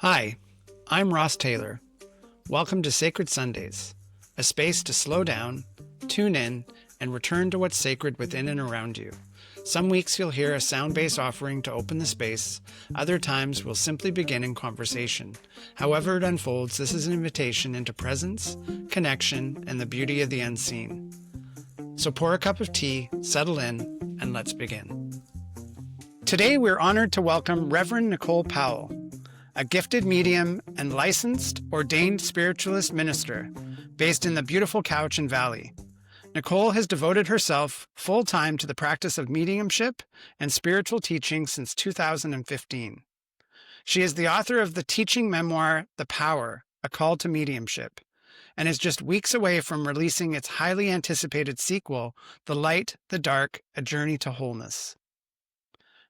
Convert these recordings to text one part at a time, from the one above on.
Hi, I'm Ross Tayler. Welcome to Sacred Sundays, a space to slow down, tune in, and return to what's sacred within and around you. Some weeks you'll hear a sound-based offering to open the space. Other times we'll simply begin in conversation. However it unfolds, this is an invitation into presence, connection, and the beauty of the unseen. So pour a cup of tea, settle in, and let's begin. Today we're honored to welcome Reverend Nicole Powell, a gifted medium and licensed, ordained spiritualist minister based in the beautiful Cowichan Valley. Nicole has devoted herself full-time to the practice of mediumship and spiritual teaching since 2015. She is the author of the teaching memoir, The Power, A Call to Mediumship, and is just weeks away from releasing its highly anticipated sequel, The Light, the Dark, A Journey to Wholeness.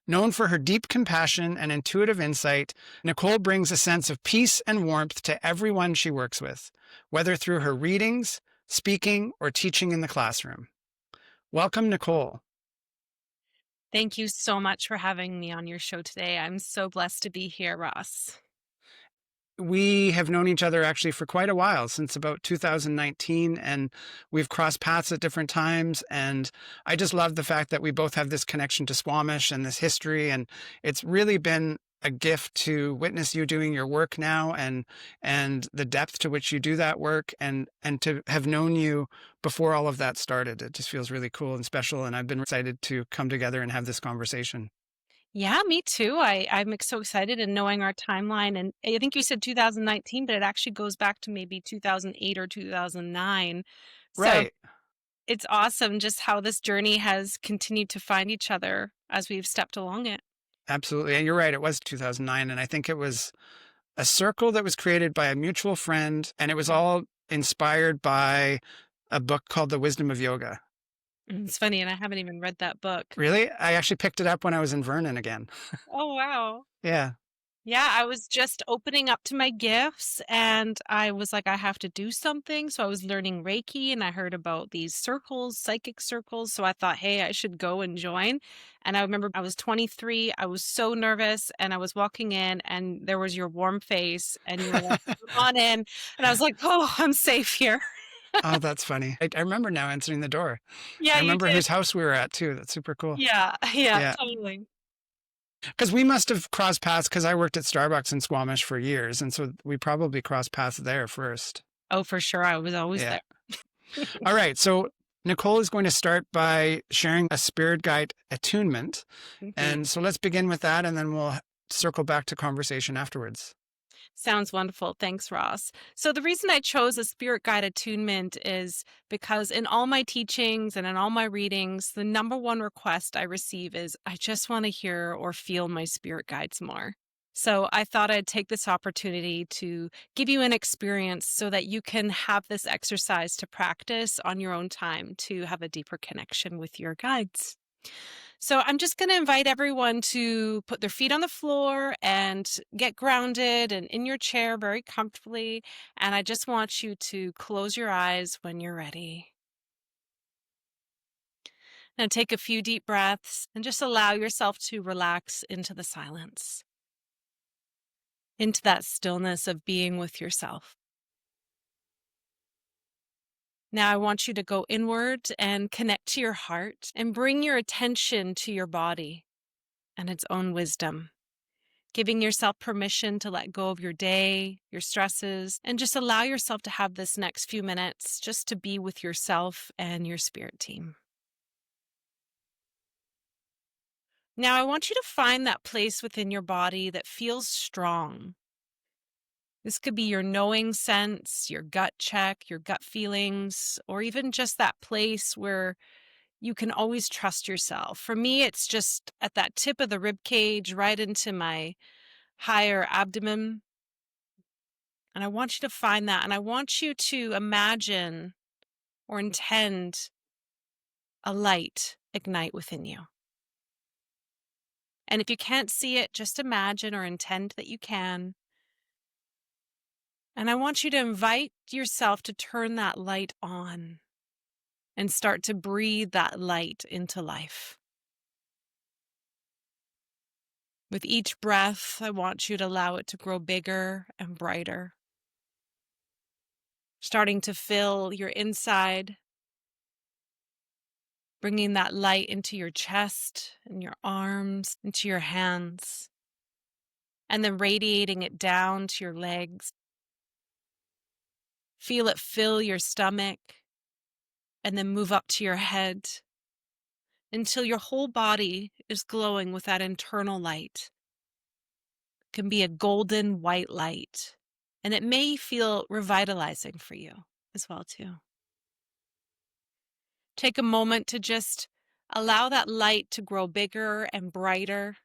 Known for her deep compassion and intuitive insight, Nicole brings a sense of peace and warmth to everyone she works with, whether through her readings, speaking, or teaching in the classroom. Welcome, Nicole. Thank you so much for having me on your show today. I'm so blessed to be here, Ross. We have known each other actually for quite a while, since about 2019, and we've crossed paths at different times. And I just love the fact that we both have this connection to Squamish and this history. And it's really been a gift to witness you doing your work now and the depth to which you do that work and to have known you before all of that started. It just feels really cool and special. And I've been excited to come together and have this conversation. Yeah, me too. I'm so excited and knowing our timeline. And I think you said 2019, but it actually goes back to maybe 2008 or 2009. So Right. it's awesome just how this journey has continued to find each other as we've stepped along it. Absolutely. And you're right. It was 2009. And I think it was a circle that was created by a mutual friend. And it was all inspired by a book called The Wisdom of Yoga. It's funny, and I haven't even read that book. Really? I actually picked it up when I was in Vernon again. Oh, wow. Yeah. Yeah, I was just opening up to my gifts and I was like, I have to do something. So I was learning Reiki and I heard about these circles, psychic circles. So I thought, hey, I should go and join. And I remember I was 23. I was so nervous and I was walking in and there was your warm face and you were like, come on in. And I was like, oh, I'm safe here. Oh, that's funny. I remember now answering the door. I Yeah, you remember did. whose house we were at too. That's super cool. Yeah, yeah, Yeah. totally. Because we must have crossed paths because I worked at Starbucks in Squamish for years. And so we probably crossed paths there first. Oh, for sure. I was always Yeah. there. All right. So Nicole is going to start by sharing a spirit guide attunement. Mhm. And so let's begin with that, and then we'll circle back to conversation afterwards. Sounds wonderful. Thanks, Ross. So, the reason I chose a spirit guide attunement is because in all my teachings and in all my readings, the number one request I receive is I just want to hear or feel my spirit guides more. So, I thought I'd take this opportunity to give you an experience so that you can have this exercise to practice on your own time to have a deeper connection with your guides. So I'm just going to invite everyone to put their feet on the floor and get grounded and in your chair very comfortably. And I just want you to close your eyes when you're ready. Now take a few deep breaths and just allow yourself to relax into the silence, into that stillness of being with yourself. Now I want you to go inward and connect to your heart and bring your attention to your body and its own wisdom, giving yourself permission to let go of your day, your stresses, and just allow yourself to have this next few minutes just to be with yourself and your spirit team. Now, I want you to find that place within your body that feels strong. This could be your knowing sense, your gut check, your gut feelings, or even just that place where you can always trust yourself. For me, it's just at that tip of the rib cage, right into my higher abdomen. And I want you to find that. And I want you to imagine or intend a light ignite within you. And if you can't see it, just imagine or intend that you can. And I want you to invite yourself to turn that light on and start to breathe that light into life. With each breath, I want you to allow it to grow bigger and brighter, starting to fill your inside, bringing that light into your chest and your arms, into your hands, and then radiating it down to your legs. Feel it fill your stomach and then move up to your head until your whole body is glowing with that internal light. It can be a golden white light, and it may feel revitalizing for you as well too. Take a moment to just allow that light to grow bigger and brighter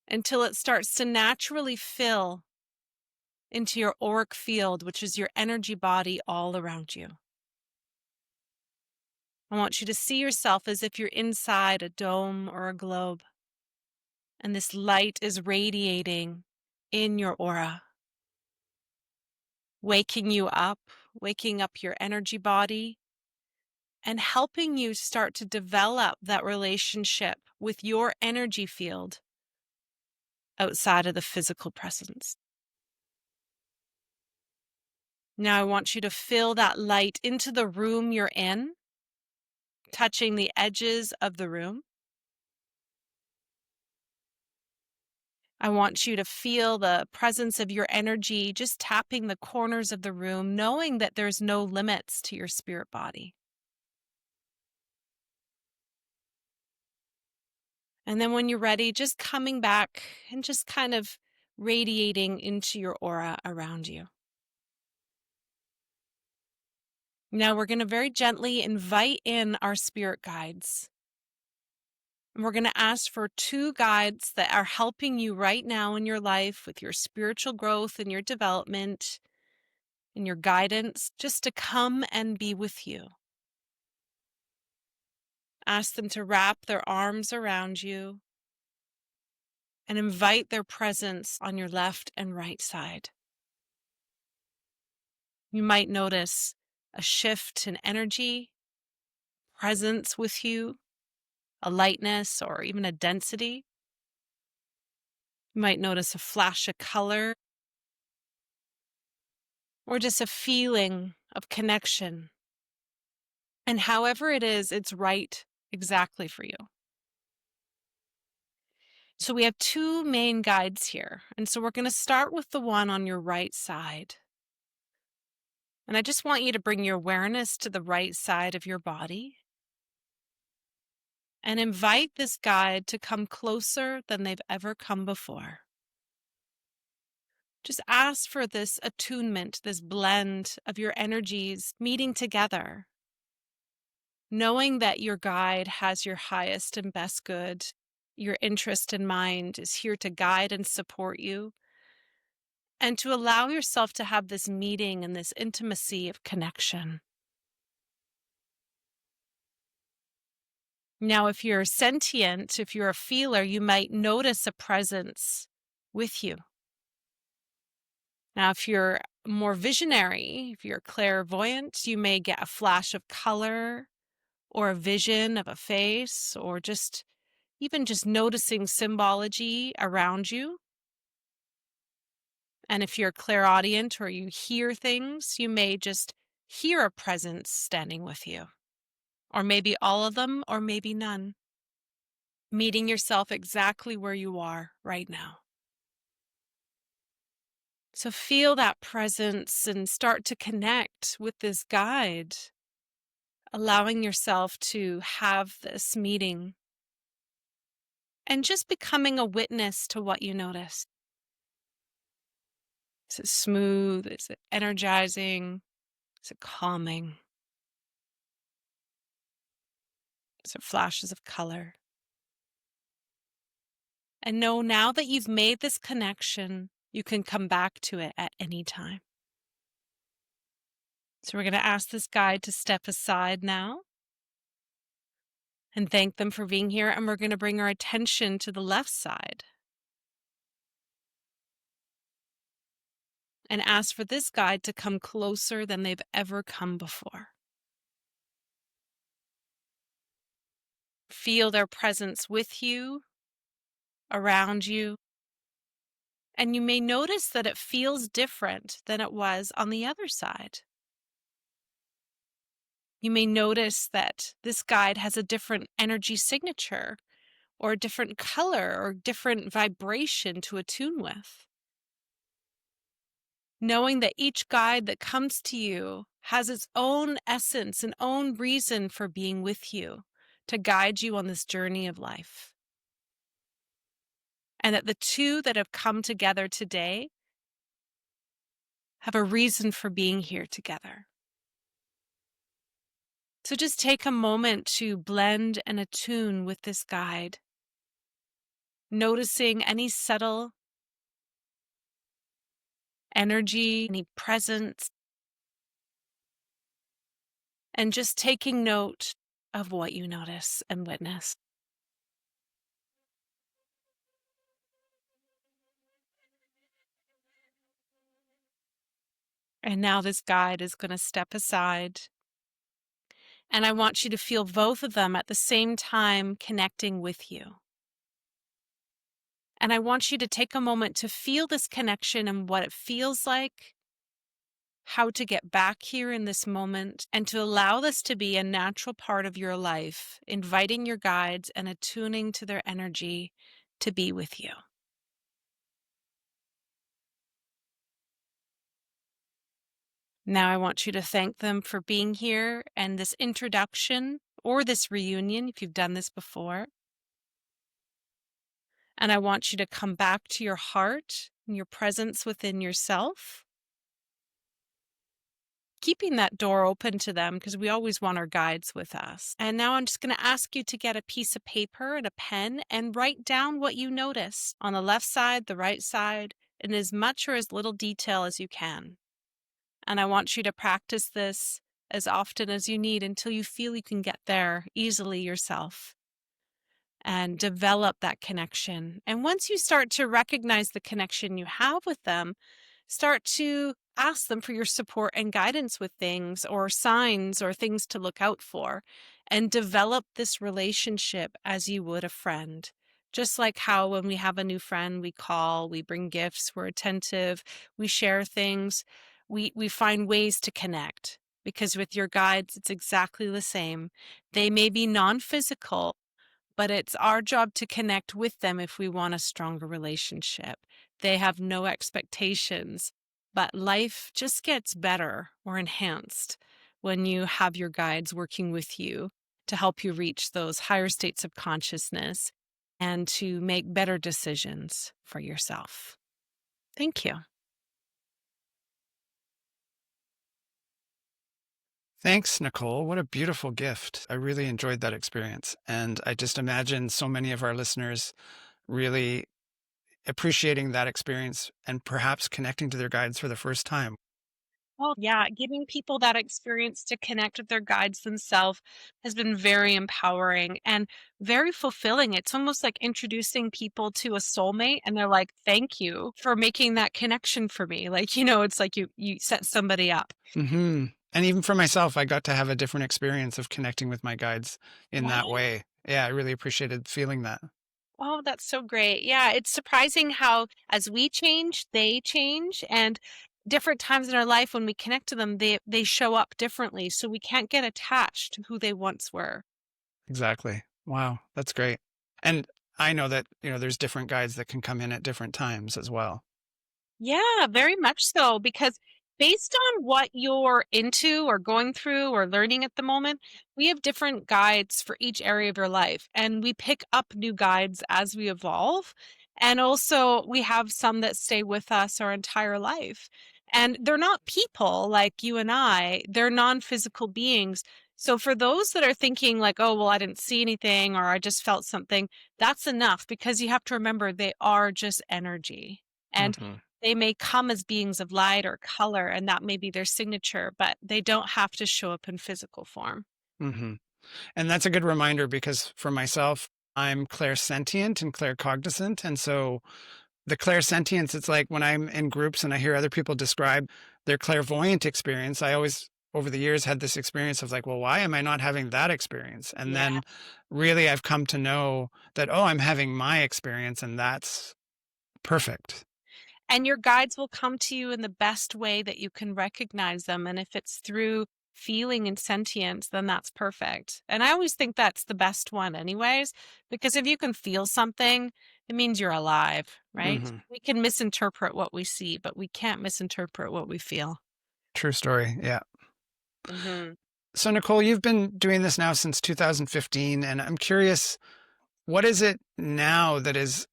until it starts to naturally fill into your auric field, which is your energy body all around you. I want you to see yourself as if you're inside a dome or a globe, and this light is radiating in your aura, waking you up, waking up your energy body, and helping you start to develop that relationship with your energy field outside of the physical presence. Now I want you to fill that light into the room you're in, touching the edges of the room. I want you to feel the presence of your energy just tapping the corners of the room, knowing that there's no limits to your spirit body. And then when you're ready, just coming back and just kind of radiating into your aura around you. Now we're going to very gently invite in our spirit guides. And we're going to ask for 2 guides that are helping you right now in your life with your spiritual growth and your development and your guidance, just to come and be with you. Ask them to wrap their arms around you and invite their presence on your left and right side. You might notice a shift in energy, presence with you, a lightness or even a density. You might notice a flash of color or just a feeling of connection. And however it is, it's right exactly for you. So we have 2 main guides here. And so we're going to start with the one on your right side. And I just want you to bring your awareness to the right side of your body and invite this guide to come closer than they've ever come before. Just ask for this attunement, this blend of your energies meeting together, knowing that your guide has your highest and best good. Your interest in mind is here to guide and support you, and to allow yourself to have this meeting and this intimacy of connection. Now, if you're sentient, if you're a feeler, you might notice a presence with you. Now, if you're more visionary, if you're clairvoyant, you may get a flash of color or a vision of a face, or even just noticing symbology around you. And if you're clairaudient or you hear things, you may just hear a presence standing with you, or maybe all of them, or maybe none, meeting yourself exactly where you are right now. So feel that presence and start to connect with this guide, allowing yourself to have this meeting and just becoming a witness to what you notice. Is it smooth? Is it energizing? Is it calming? Is it flashes of color? And know now that you've made this connection, you can come back to it at any time. So we're going to ask this guide to step aside now and thank them for being here. And we're going to bring our attention to the left side and ask for this guide to come closer than they've ever come before. Feel their presence with you around you. And you may notice that it feels different than it was on the other side. You may notice that this guide has a different energy signature, or a different color, or different vibration to attune with. Knowing that each guide that comes to you has its own essence and own reason for being with you to guide you on this journey of life. And that the two that have come together today have a reason for being here together. So just take a moment to blend and attune with this guide, noticing any subtle energy, any presence, and just taking note of what you notice and witness. And now this guide is going to step aside. And I want you to feel both of them at the same time connecting with you. And I want you to take a moment to feel this connection and what it feels like, how to get back here in this moment, and to allow this to be a natural part of your life, inviting your guides and attuning to their energy to be with you. Now I want you to thank them for being here and this introduction or this reunion if you've done this before. And I want you to come back to your heart and your presence within yourself, keeping that door open to them because we always want our guides with us. And now I'm just going to ask you to get a piece of paper and a pen and write down what you notice on the left side, the right side, in as much or as little detail as you can. And I want you to practice this as often as you need until you feel you can get there easily yourself and develop that connection. And once you start to recognize the connection you have with them, start to ask them for your support and guidance with things or signs or things to look out for, and develop this relationship as you would a friend. Just like how when we have a new friend, we call, we bring gifts, we're attentive, we share things, we find ways to connect. Because with your guides, it's exactly the same. They may be non-physical, but it's our job to connect with them if we want a stronger relationship. They have no expectations, but life just gets better or enhanced when you have your guides working with you to help you reach those higher states of consciousness and to make better decisions for yourself. Thank you. Thanks, Nicole. What a beautiful gift. I really enjoyed that experience. And I just imagine so many of our listeners really appreciating that experience and perhaps connecting to their guides for the first time. Oh, yeah. Giving people that experience to connect with their guides themselves has been very empowering and very fulfilling. It's almost like introducing people to a soulmate, and they're like, thank you for making that connection for me. Like, it's like you set somebody up. Mm-hmm. And even for myself, I got to have a different experience of connecting with my guides in that Right? way. Yeah, I really appreciated feeling that. Oh, that's so great. Yeah, it's surprising how as we change, they change. And different times in our life when we connect to them, they show up differently. So we can't get attached to who they once were. Exactly. Wow, that's great. And I know that, there's different guides that can come in at different times as well. Yeah, very much so. Because based on what you're into or going through or learning at the moment, we have different guides for each area of your life. And we pick up new guides as we evolve. And also, we have some that stay with us our entire life. And they're not people like you and I, they're non physical beings. So, for those that are thinking, like, oh, well, I didn't see anything or I just felt something, that's enough because you have to remember they are just energy. And Hmm. they may come as beings of light or color, and that may be their signature, but they don't have to show up in physical form. Hmm. And that's a good reminder because for myself, I'm clairsentient and claircognizant. And so the clairsentience, it's like when I'm in groups and I hear other people describe their clairvoyant experience, I always over the years had this experience of like, well, why am I not having that experience? And Yeah. then really I've come to know that, oh, I'm having my experience and that's perfect. And your guides will come to you in the best way that you can recognize them. And if it's through feeling and sentience, then that's perfect. And I always think that's the best one, anyways, because if you can feel something, it means you're alive, right? Hmm. We can misinterpret what we see, but we can't misinterpret what we feel. True story. Yeah. Hmm. So, Nicole, you've been doing this now since 2015, and I'm curious, what is it now that is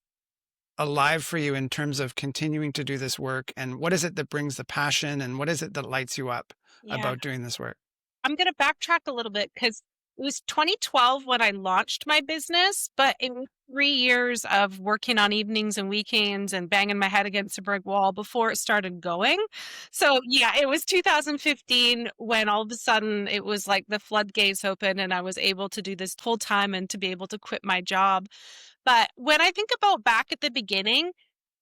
alive for you in terms of continuing to do this work? And what is it that brings the passion? And what is it that lights you up Yeah. about doing this work? I'm going to backtrack a little bit because it was 2012 when I launched my business, but it was 3 years of working on evenings and weekends and banging my head against a brick wall before it started going. So, yeah, it was 2015 when all of a sudden it was like the floodgates open and I was able to do this full time and to be able to quit my job. But when I think about back at the beginning,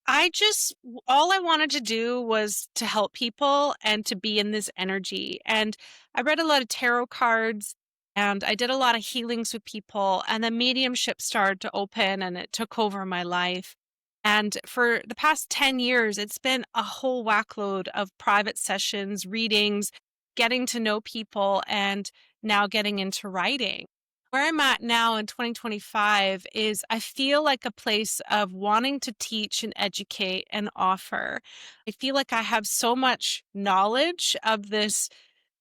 all I wanted to do was to help people and to be in this energy. And I read a lot of tarot cards and I did a lot of healings with people. And the mediumship started to open and it took over my life. And for the past 10 years, it's been a whole whackload of private sessions, readings, getting to know people, and now getting into writing. Where I'm at now in 2025 is I feel like a place of wanting to teach and educate and offer. I feel like I have so much knowledge of this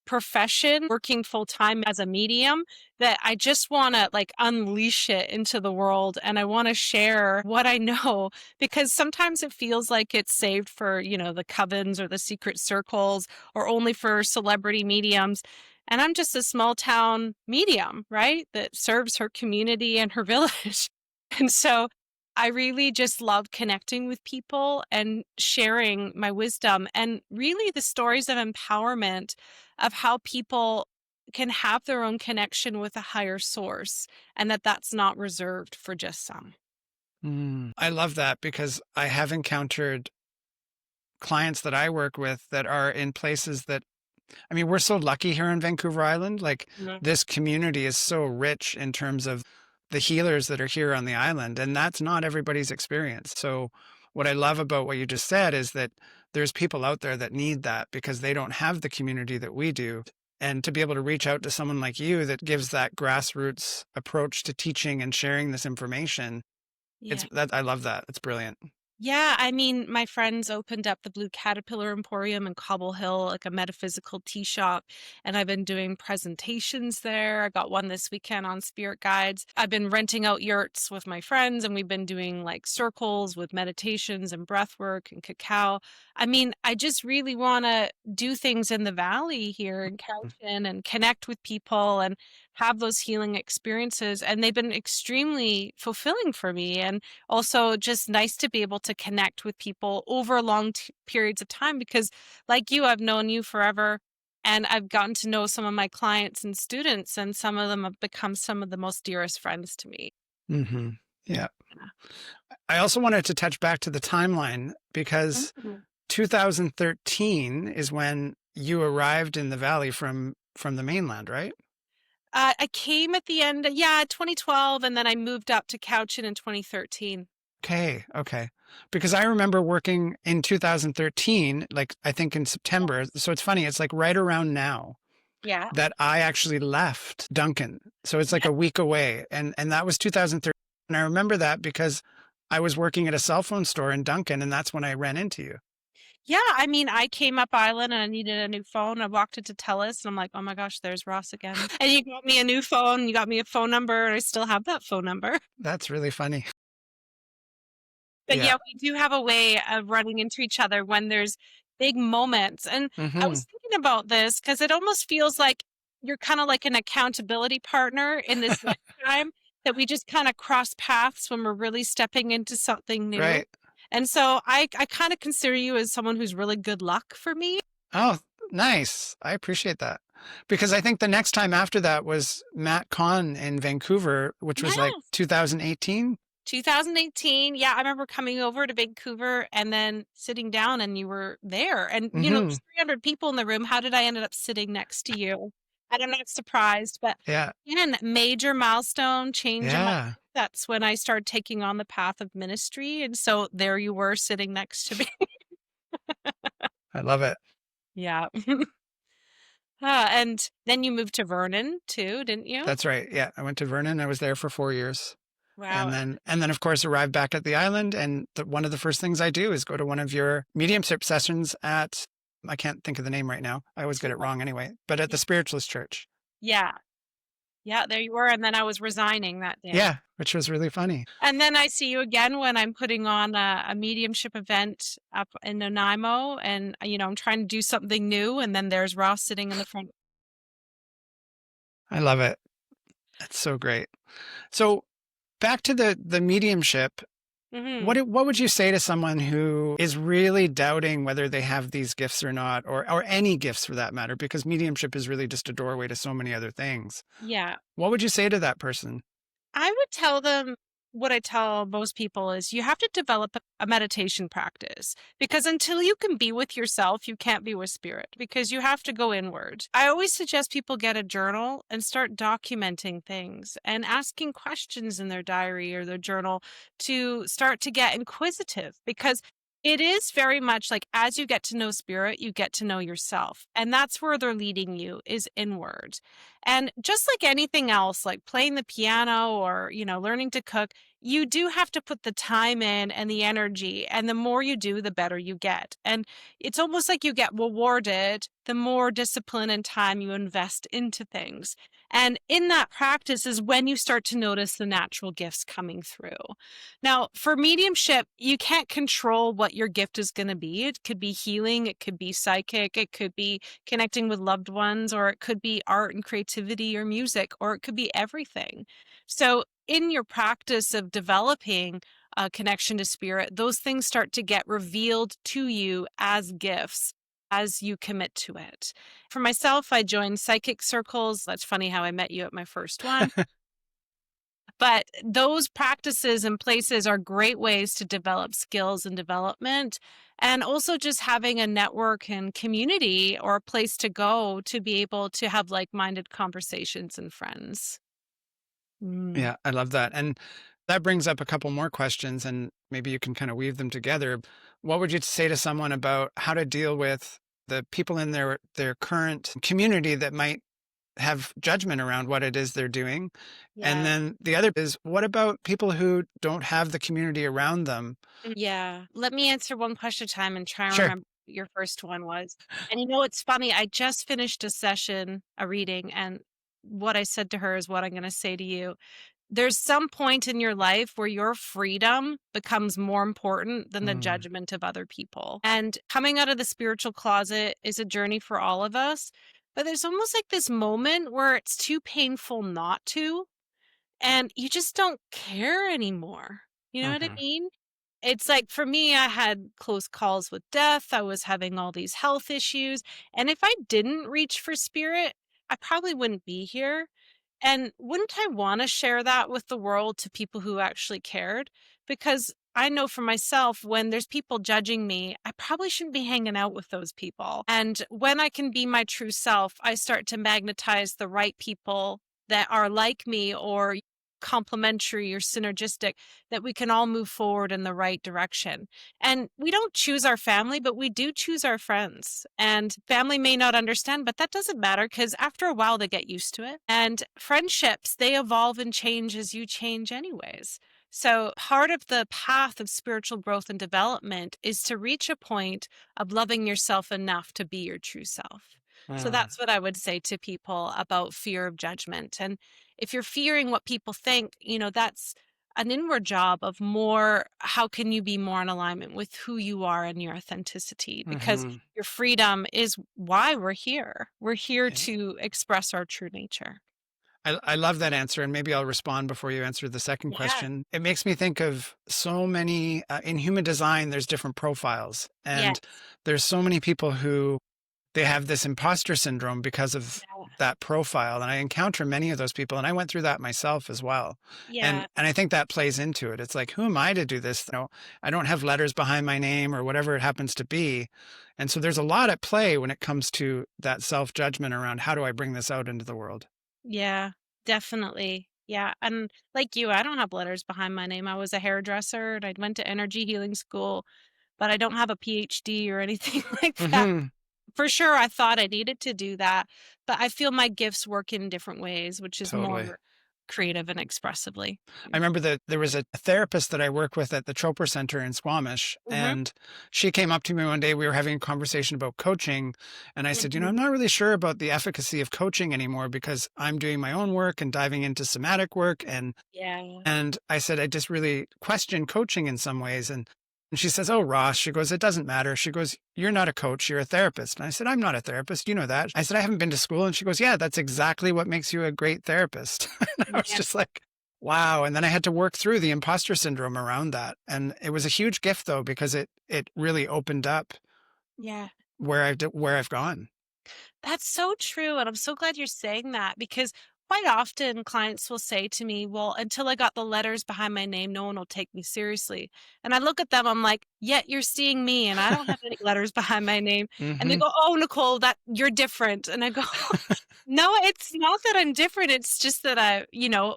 profession, working full time as a medium, that I just want to like unleash it into the world. And I want to share what I know because sometimes it feels like it's saved for, the covens or the secret circles or only for celebrity mediums. And I'm just a small town medium, right? That serves her community and her village. And so I really just love connecting with people and sharing my wisdom and really the stories of empowerment of how people can have their own connection with a higher source and that that's not reserved for just some. I love that because I have encountered clients that I work with that are in places that, I mean, we're so lucky here in Vancouver Island. Like Mhm. this community is so rich in terms of the healers that are here on the island, and that's not everybody's experience. So what I love about what you just said is that there's people out there that need that because they don't have the community that we do. And to be able to reach out to someone like you that gives that grassroots approach to teaching and sharing this information, Yeah. I love that. It's brilliant. Yeah, I mean, my friends opened up the Blue Caterpillar Emporium in Cobble Hill, like a metaphysical tea shop, and I've been doing presentations there. I got one this weekend on spirit guides. I've been renting out yurts with my friends, and we've been doing like circles with meditations and breath work and cacao. I mean, I just really want to do things in the valley here in Cowichan and connect with people and have those healing experiences, and they've been extremely fulfilling for me. And also just nice to be able to connect with people over long periods of time because like you, I've known you forever and I've gotten to know some of my clients and students and some of them have become some of the most dearest friends to me. Hmm. Yeah. Yeah. I also wanted to touch back to the timeline because Mhm. 2013 is when you arrived in the valley from the mainland, right? I came at the end, 2012, and then I moved up to Cowichan in 2013. Okay. Because I remember working in 2013, like I think in September. So it's funny, it's like right around now Yeah. that I actually left Duncan. So it's like Yeah. a week away. And that was 2013. And I remember that because I was working at a cell phone store in Duncan and that's when I ran into you. Yeah, I mean, I came up island and I needed a new phone. I walked into Telus and I'm like, oh my gosh, there's Ross again. And you got me a new phone, you got me a phone number, and I still have that phone number. That's really funny. But Yeah. yeah, we do have a way of running into each other when there's big moments. And I Hmm. was thinking about this because it almost feels like you're kind of like an accountability partner in this lifetime that we just kind of cross paths when we're really stepping into something new. Right. And so I kind of consider you as someone who's really good luck for me. Oh, nice. I appreciate that. Because I think the next time after that was Matt Kahn in Vancouver, which was like Yes. 2018. 2018. Yeah, I remember coming over to Vancouver and then sitting down and you were there. And, Hmm. there's 300 people in the room. How did I end up sitting next to you? And I'm not surprised, but Yeah. again, major milestone change in my life. Yeah. That's when I started taking on the path of ministry. And so there you were sitting next to me. I love it. Yeah. And then you moved to Vernon too, didn't you? That's right. Yeah. I went to Vernon. I was there for 4 years. Wow. And then of course arrived back at the island. And one of the first things I do is go to one of your mediumship sessions at, I can't think of the name right now. I always get it wrong anyway, but at the Spiritualist Church. Yeah. Yeah, there you were. And then I was resigning that day. Yeah. Which was really funny. And then I see you again when I'm putting on a mediumship event up in Nanaimo. And, I'm trying to do something new. And then there's Ross sitting in the front. I love it. That's so great. So back to the mediumship. Mm-hmm. What would you say to someone who is really doubting whether they have these gifts or not, or any gifts for that matter, because mediumship is really just a doorway to so many other things. Yeah. What would you say to that person? I would tell them what I tell most people is you have to develop a meditation practice, because until you can be with yourself, you can't be with spirit, because you have to go inward. I always suggest people get a journal and start documenting things and asking questions in their diary or their journal to start to get inquisitive, because it is very much like as you get to know spirit, you get to know yourself. And that's where they're leading you, is inward. And just like anything else, like playing the piano or, learning to cook, you do have to put the time in and the energy. And the more you do, the better you get. And it's almost like you get rewarded the more discipline and time you invest into things. And in that practice is when you start to notice the natural gifts coming through. Now, for mediumship, you can't control what your gift is going to be. It could be healing, it could be psychic, it could be connecting with loved ones, or it could be art and creativity or music, or it could be everything. So in your practice of developing a connection to spirit, those things start to get revealed to you as gifts as you commit to it. For myself, I joined psychic circles. That's funny how I met you at my first one. But those practices and places are great ways to develop skills and development. And also just having a network and community or a place to go to be able to have like-minded conversations and friends. Yeah, I love that. And that brings up a couple more questions, and maybe you can kind of weave them together. What would you say to someone about how to deal with the people in their current community that might have judgment around what it is they're doing? And then the other is, what about people who don't have the community around them? Yeah. Let me answer one question at a time and try and Sure. remember what your first one was. And it's funny. I just finished a reading, and what I said to her is what I'm going to say to you. There's some point in your life where your freedom becomes more important than the judgment of other people. And coming out of the spiritual closet is a journey for all of us. But there's almost like this moment where it's too painful not to, and you just don't care anymore. You know what I mean? It's like for me, I had close calls with death. I was having all these health issues. And if I didn't reach for spirit, I probably wouldn't be here. And wouldn't I want to share that with the world to people who actually cared? Because I know for myself, when there's people judging me, I probably shouldn't be hanging out with those people. And when I can be my true self, I start to magnetize the right people that are like me or complementary or synergistic, that we can all move forward in the right direction. And we don't choose our family, but we do choose our friends. And family may not understand, but that doesn't matter, because after a while they get used to it. And friendships, they evolve and change as you change anyways. So part of the path of spiritual growth and development is to reach a point of loving yourself enough to be your true self. So that's what I would say to people about fear of judgment. And if you're fearing what people think, that's an inward job of more, how can you be more in alignment with who you are and your authenticity? Because your freedom is why we're here. We're here to express our true nature. I love that answer. And maybe I'll respond before you answer the second question. It makes me think of so many, in human design, there's different profiles. And there's so many people who they have this imposter syndrome because of that profile, and I encounter many of those people, and I went through that myself as well. Yeah. And I think that plays into it. It's like, who am I to do this? I don't have letters behind my name or whatever it happens to be. And so there's a lot at play when it comes to that self-judgment around how do I bring this out into the world? Yeah, definitely. Yeah. And like you, I don't have letters behind my name. I was a hairdresser and I went to energy healing school, but I don't have a PhD or anything like that. Hmm. For sure, I thought I needed to do that, but I feel my gifts work in different ways, which is Totally. more creative and expressively. I remember that there was a therapist that I work with at the Troper Center in Squamish, Mhm, and she came up to me one day. We were having a conversation about coaching, and I said, mhm. I'm not really sure about the efficacy of coaching anymore because I'm doing my own work and diving into somatic work, Yeah, and I said I just really question coaching in some ways, and she says, "Oh, Ross," she goes, "it doesn't matter." She goes, "You're not a coach, you're a therapist." And I said, "I'm not a therapist, you know that." I said, "I haven't been to school." And she goes, "Yeah, that's exactly what makes you a great therapist." And I was yeah, just like, wow. And then I had to work through the imposter syndrome around that. And it was a huge gift though, because it really opened up yeah. where I've gone. That's so true, and I'm so glad you're saying that because quite often clients will say to me, "Well, until I got the letters behind my name, no one will take me seriously." And I look at them, I'm like, "Yet you're seeing me and I don't have any letters behind my name." And they Hmm. go, "Oh, Nicole, that you're different." And I go, "No, it's not that I'm different. It's just that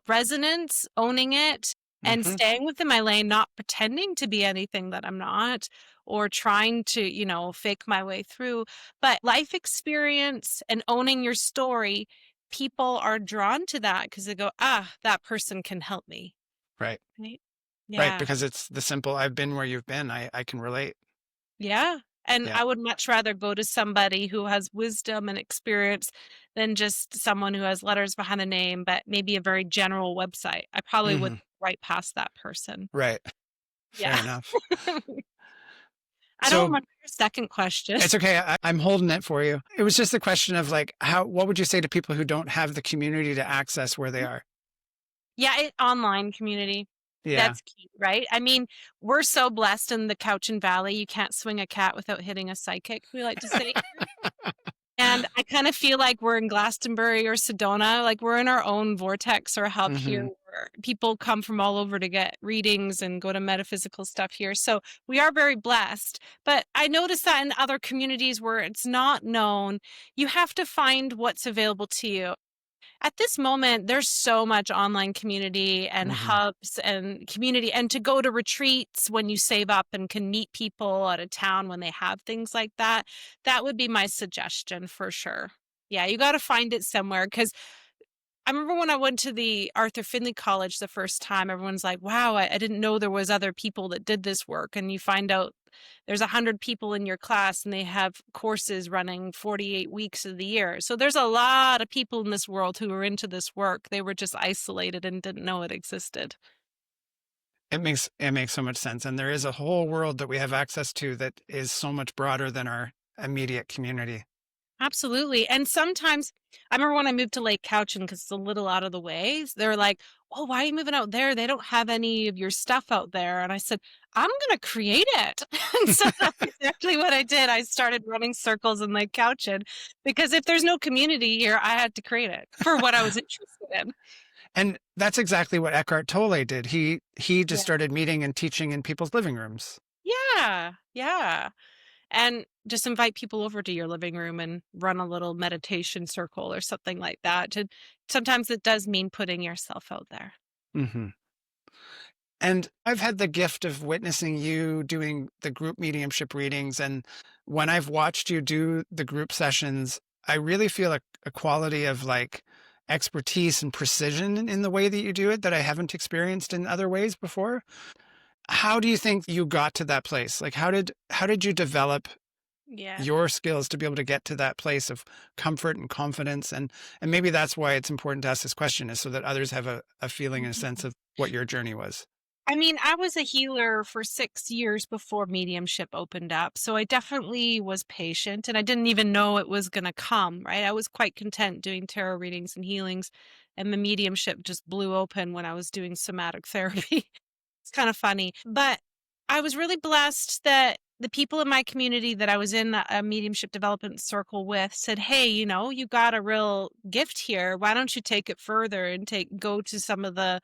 resonance, owning it and Hmm. staying within my lane, not pretending to be anything that I'm not or trying to, fake my way through." But life experience and owning your story, people are drawn to that because they go, "Ah, that person can help me." Right. Right? Right. Yeah. Because it's the simple, I've been where you've been. I can relate. Yeah. And Yeah. I would much rather go to somebody who has wisdom and experience than just someone who has letters behind a name, but maybe a very general website. I probably would Hmm. right past that person. Right. Fair Yeah. enough. I don't So remember your second question. it's okay. I'm holding it for you. It was just a question of like, what would you say to people who don't have the community to access where they are? Yeah, online community. Yeah. That's key, right? I mean, we're so blessed in the Cowichan Valley. You can't swing a cat without hitting a psychic, we like to say. And I kind of feel like we're in Glastonbury or Sedona, like we're in our own vortex or hub here Hmm. where people come from all over to get readings and go to metaphysical stuff here. So we are very blessed. But I notice that in other communities where it's not known, you have to find what's available to you. At this moment, there's so much online community and Hmm. hubs and community, and to go to retreats when you save up and can meet people at a town when they have things like that. That would be my suggestion for sure. Yeah, you got to find it somewhere because I remember when I went to the Arthur Findlay College the first time, everyone's like, wow, I didn't know there was other people that did this work. And you find out there's 100 people in your class and they have courses running 48 weeks of the year. So there's a lot of people in this world who are into this work. They were just isolated and didn't know it existed. It makes so much sense. And there is a whole world that we have access to that is so much broader than our immediate community. Absolutely. And sometimes I remember when I moved to Lake Cowichan because it's a little out of the way, they're like, "Oh, why are you moving out there? They don't have any of your stuff out there." And I said, "I'm going to create it." And so that's exactly what I did. I started running circles in Lake Cowichan because if there's no community here, I had to create it for what I was interested in. And that's exactly what Eckhart Tolle did. He just Yeah. started meeting and teaching in people's living rooms. Yeah. Yeah. And just invite people over to your living room and run a little meditation circle or something like that. Sometimes it does mean putting yourself out there. Hmm. And I've had the gift of witnessing you doing the group mediumship readings. And when I've watched you do the group sessions, I really feel a quality of like expertise and precision in the way that you do it that I haven't experienced in other ways before. How do you think you got to that place? Like how did you develop Yeah. your skills to be able to get to that place of comfort and confidence? And maybe that's why it's important to ask this question, is so that others have a feeling and a sense Mhm. of what your journey was. I mean, I was a healer for 6 years before mediumship opened up. So I definitely was patient and I didn't even know it was going to come, right? I was quite content doing tarot readings and healings, and the mediumship just blew open when I was doing somatic therapy. It's kind of funny. But I was really blessed that the people in my community that I was in a mediumship development circle with said, "Hey, you got a real gift here. Why don't you take it further and go to some of the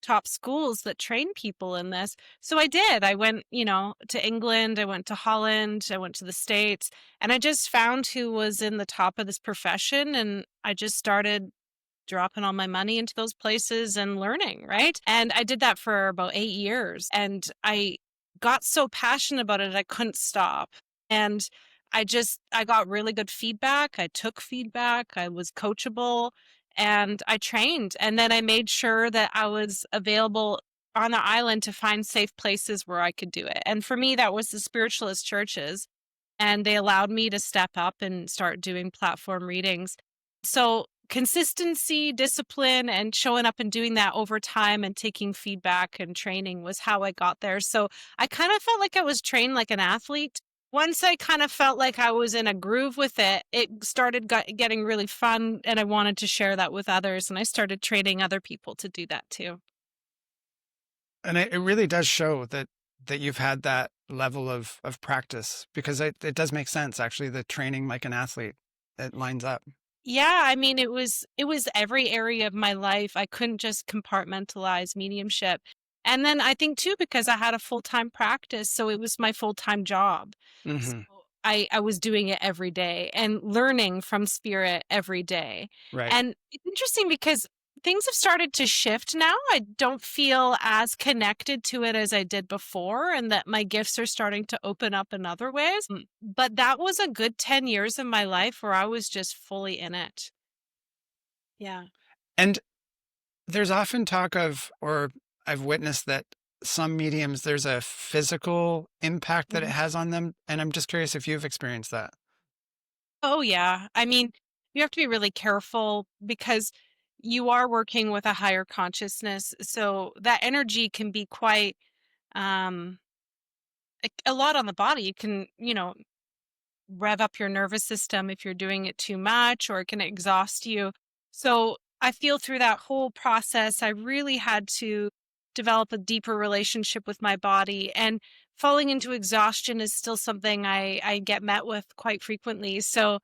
top schools that train people in this?" So I did. I went, to England, I went to Holland, I went to the States, and I just found who was in the top of this profession, and I just started dropping all my money into those places and learning, right? And I did that for about 8 years. And I got so passionate about it, I couldn't stop. And I got really good feedback. I took feedback. I was coachable and I trained. And then I made sure that I was available on the island to find safe places where I could do it. And for me, that was the spiritualist churches. And they allowed me to step up and start doing platform readings. So consistency, discipline, and showing up and doing that over time and taking feedback and training was how I got there. So I kind of felt like I was trained like an athlete. Once I kind of felt like I was in a groove with it, it started getting really fun, and I wanted to share that with others. And I started training other people to do that too. And it really does show that you've had that level of practice, because it does make sense, actually, the training like an athlete. It lines up. Yeah, I mean, it was every area of my life. I couldn't just compartmentalize mediumship. And then I think too, because I had a full-time practice, so it was my full-time job. So Hmm. I was doing it every day and learning from spirit every day. Right. And it's interesting because things have started to shift now. I don't feel as connected to it as I did before, and that my gifts are starting to open up in other ways. But that was a good 10 years of my life where I was just fully in it. Yeah. And there's often talk of, or I've witnessed that some mediums, there's a physical impact that it Mhm. has on them. And I'm just curious if you've experienced that. Oh, yeah. I mean, you have to be really careful because you are working with a higher consciousness. So that energy can be quite um a lot on the body. You can, rev up your nervous system if you're doing it too much, or it can exhaust you. So I feel through that whole process, I really had to develop a deeper relationship with my body. And falling into exhaustion is still something I get met with quite frequently. So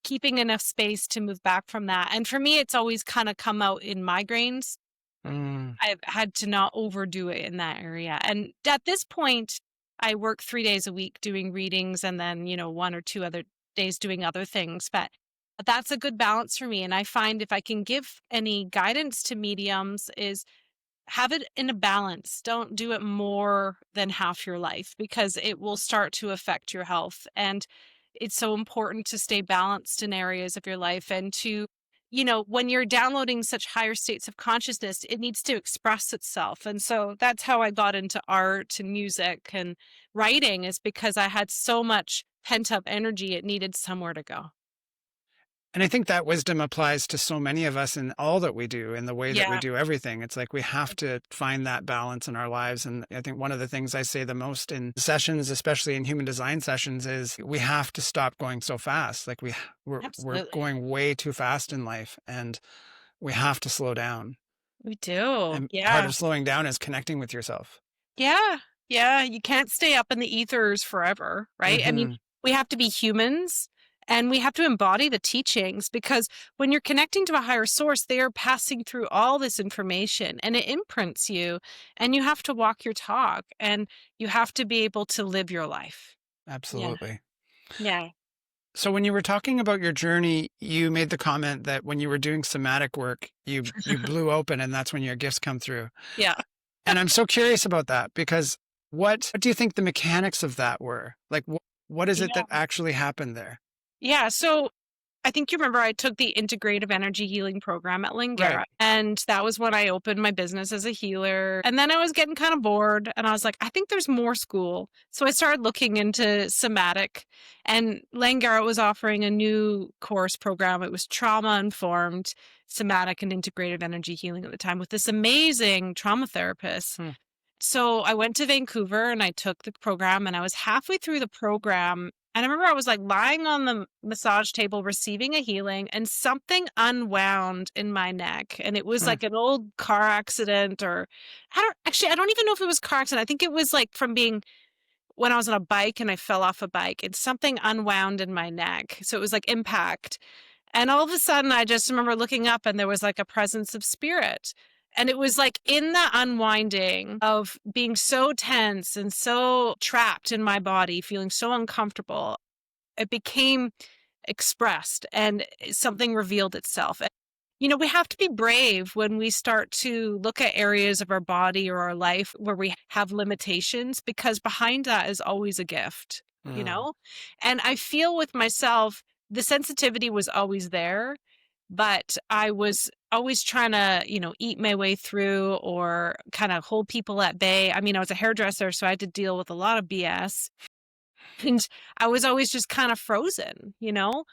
keeping enough space to move back from that. And for me, it's always kind of come out in migraines. Mm. I've had to not overdo it in that area. And at this point, I work 3 days a week doing readings and then, 1 or 2 other days doing other things. But that's a good balance for me. And I find if I can give any guidance to mediums is have it in a balance. Don't do it more than half your life because it will start to affect your health. And it's so important to stay balanced in areas of your life and to, when you're downloading such higher states of consciousness, it needs to express itself. And so that's how I got into art and music and writing, is because I had so much pent up energy, it needed somewhere to go. And I think that wisdom applies to so many of us in all that we do, in the way that we Yeah. do everything. It's like we have to find that balance in our lives. And I think one of the things I say the most in sessions, especially in human design sessions, is we have to stop going so fast. Like we're Absolutely. going way too fast in life, and we have to slow down. We do. And part Yeah. of slowing down is connecting with yourself. Yeah. Yeah. You can't stay up in the ethers forever, right? I mean, Hmm. we have to be humans and we have to embody the teachings, because when you're connecting to a higher source, they are passing through all this information and it imprints you, and you have to walk your talk and you have to be able to live your life. Yeah. Absolutely. Yeah. So when you were talking about your journey, you made the comment that when you were doing somatic work, you blew open, and that's when your gifts come through. Yeah. And I'm so curious about that, because what do you think the mechanics of that were? Like, what is it that Yeah. actually happened there? Yeah. So I think you remember I took the integrative energy healing program at Right. Langara, and that was when I opened my business as a healer. And then I was getting kind of bored and I was like, I think there's more school. So I started looking into somatic, and Langara was offering a new course program. It was trauma informed somatic and integrative energy healing at the time with this amazing trauma therapist. Hmm. So I went to Vancouver and I took the program, and I was halfway through the program. And I remember I was like lying on the massage table receiving a healing, and something unwound in my neck. And it was Hmm. like an old car accident, or I don't even know if it was car accident. I think it was like from being when I was on a bike and I fell off a bike and something unwound in my neck. So it was like impact. And all of a sudden, I just remember looking up and there was like a presence of spirit. And it was like in the unwinding of being so tense and so trapped in my body, feeling so uncomfortable, it became expressed and something revealed itself. You know, we have to be brave when we start to look at areas of our body or our life where we have limitations, because behind that is always a gift, you know? And I feel with myself, the sensitivity was always there, but I was always trying to, you know, eat my way through or kind of hold people at bay. I mean, I was a hairdresser, so I had to deal with a lot of BS. And I was always just kind of frozen, you know?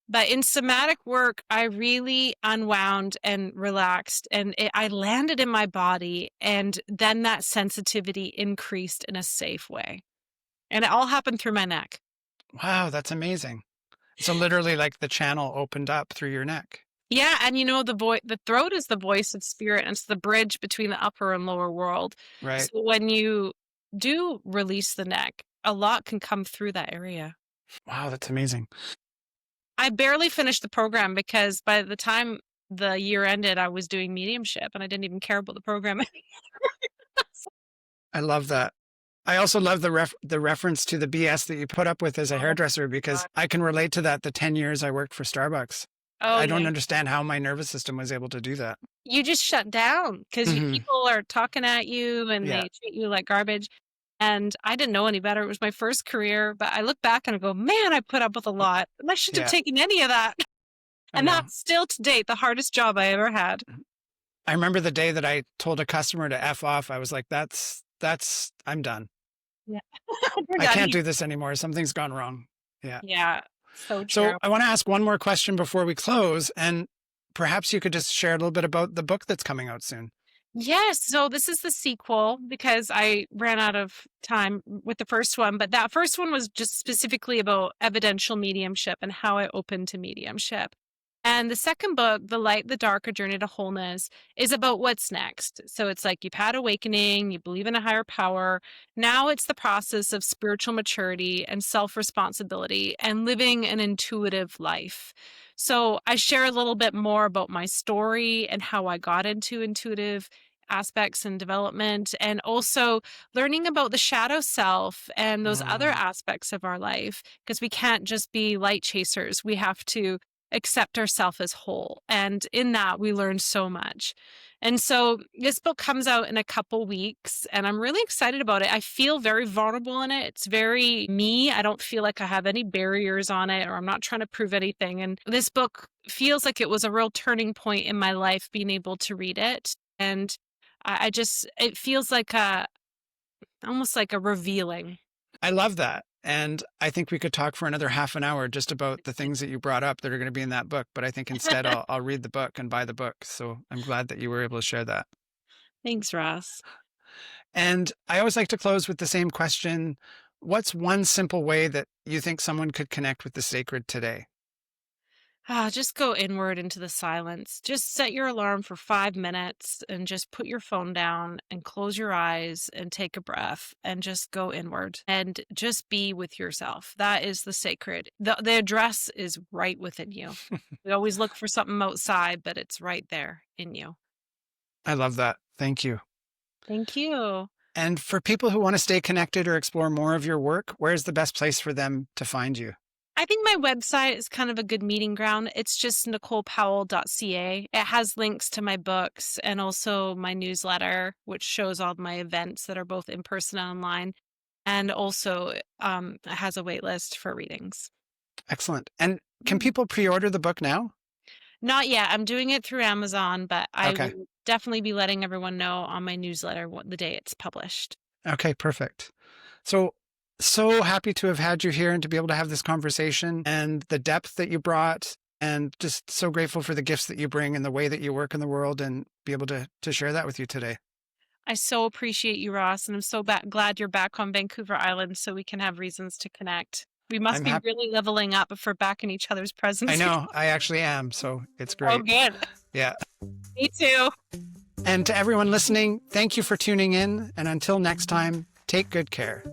But in somatic work, I really unwound and relaxed, and I landed in my body, and then that sensitivity increased in a safe way. And it all happened through my neck. Wow, that's amazing. So literally like the channel opened up through your neck. Yeah, and you know, the throat is the voice of spirit, and it's the bridge between the upper and lower world. Right. So when you do release the neck, a lot can come through that area. Wow, that's amazing. I barely finished the program because by the time the year ended, I was doing mediumship and I didn't even care about the program anymore. I love that. I also love the reference to the BS that you put up with as a hairdresser, because I can relate to that. The 10 years I worked for Starbucks. I don't understand how my nervous system was able to do that. You just shut down because people are talking at you and they treat you like garbage. And I didn't know any better. It was my first career, but I look back and I go, man, I put up with a lot. And I shouldn't have taken any of that. And that's still to date the hardest job I ever had. I remember the day that I told a customer to F off. I was like, I'm done. Yeah. I can't do this anymore. Something's gone wrong. Yeah. Yeah. So true. So I want to ask one more question before we close. And perhaps you could just share a little bit about the book that's coming out soon. Yes. So this is the sequel because I ran out of time with the first one. But that first one was just specifically about evidential mediumship and how I opened to mediumship. And the second book, The Light, the Dark, A Journey to Wholeness, is about what's next. So it's like you've had awakening, you believe in a higher power. Now it's the process of spiritual maturity and self-responsibility and living an intuitive life. So I share a little bit more about my story and how I got into intuitive aspects and development, and also learning about the shadow self and those other aspects of our life, because we can't just be light chasers. We have to accept ourselves as whole. And in that, we learn so much. And so this book comes out in a couple weeks, and I'm really excited about it. I feel very vulnerable in it. It's very me. I don't feel like I have any barriers on it, or I'm not trying to prove anything. And this book feels like it was a real turning point in my life, being able to read it. And it feels like almost like a revealing. I love that. And I think we could talk for another half an hour just about the things that you brought up that are going to be in that book. But I think instead I'll read the book and buy the book. So I'm glad that you were able to share that. Thanks, Ross. And I always like to close with the same question. What's one simple way that you think someone could connect with the sacred today? Just go inward into the silence. Just set your alarm for 5 minutes and just put your phone down and close your eyes and take a breath and just go inward and just be with yourself. That is the sacred. The address is right within you. We always look for something outside, but it's right there in you. I love that. Thank you. Thank you. And for people who want to stay connected or explore more of your work, where's the best place for them to find you? I think my website is kind of a good meeting ground. It's just nicolepowell.ca. It has links to my books and also my newsletter, which shows all my events that are both in person and online. And also it has a wait list for readings. Excellent. And can people pre-order the book now? Not yet. I'm doing it through Amazon, but I will definitely be letting everyone know on my newsletter the day it's published. Okay, perfect. So happy to have had you here and to be able to have this conversation and the depth that you brought, and just so grateful for the gifts that you bring and the way that you work in the world, and be able to share that with you today. I so appreciate you, Ross, and I'm so glad you're back on Vancouver Island so we can have reasons to connect. We must be really leveling up if we're back in each other's presence. I know. I actually am. So it's great. Oh, good. Yeah. Me too. And to everyone listening, thank you for tuning in. And until next time, take good care.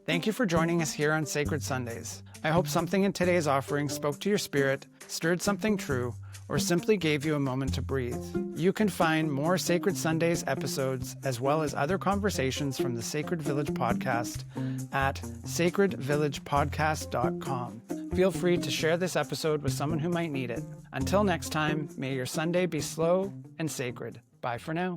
Thank you for joining us here on Sacred Sundays. I hope something in today's offering spoke to your spirit, stirred something true, or simply gave you a moment to breathe. You can find more Sacred Sundays episodes, as well as other conversations from the Sacred Village podcast at sacredvillagepodcast.com. Feel free to share this episode with someone who might need it. Until next time, may your Sunday be slow and sacred. Bye for now.